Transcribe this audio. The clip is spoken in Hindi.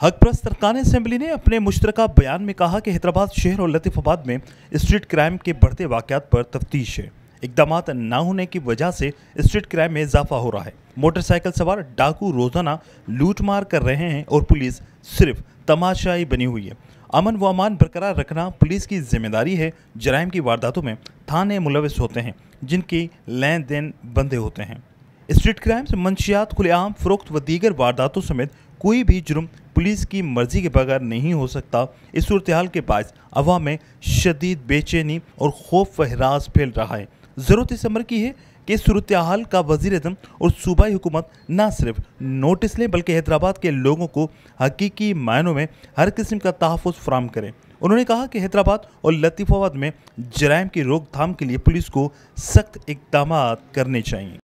हकप्रस्त अरकान असेंबली ने अपने मुश्तरका बयान में कहा कि हैदराबाद शहर और लतीफ़ाबाद में स्ट्रीट क्राइम के बढ़ते वाक़यात पर तफ्तीश है। इक़दाम न होने की वजह से स्ट्रीट क्राइम में इजाफा हो रहा है। मोटरसाइकिल सवार डाकू रोजाना लूटमार कर रहे हैं और पुलिस सिर्फ तमाशाई बनी हुई है। अमन व अमान बरकरार रखना पुलिस की जिम्मेदारी है। जराइम की वारदातों में थाने मुलविस होते हैं जिनकी लेन देन बंदे होते हैं। स्ट्रीट क्राइम से मंशियात, खुलेआम फरोख्त व दीगर वारदातों समेत कोई भी जुर्म पुलिस की मर्जी के बगैर नहीं हो सकता। इस सूरत हाल के बायस अवाम में शदीद बेचैनी और खौफ व हिरास फैल रहा है। ज़रूरत इस अमर की है कि इस सूरत हाल का वज़ीर-ए-आज़म और सूबाई हुकूमत न सिर्फ नोटिस लें बल्कि हैदराबाद के लोगों को हकीकी मायनों में हर किस्म का तहफ़्फ़ुज़ फराहम करें। उन्होंने कहा कि हैदराबाद और लतीफ़ाबाद में जराइम की रोकथाम के लिए पुलिस को सख्त इक़दाम करने चाहिए।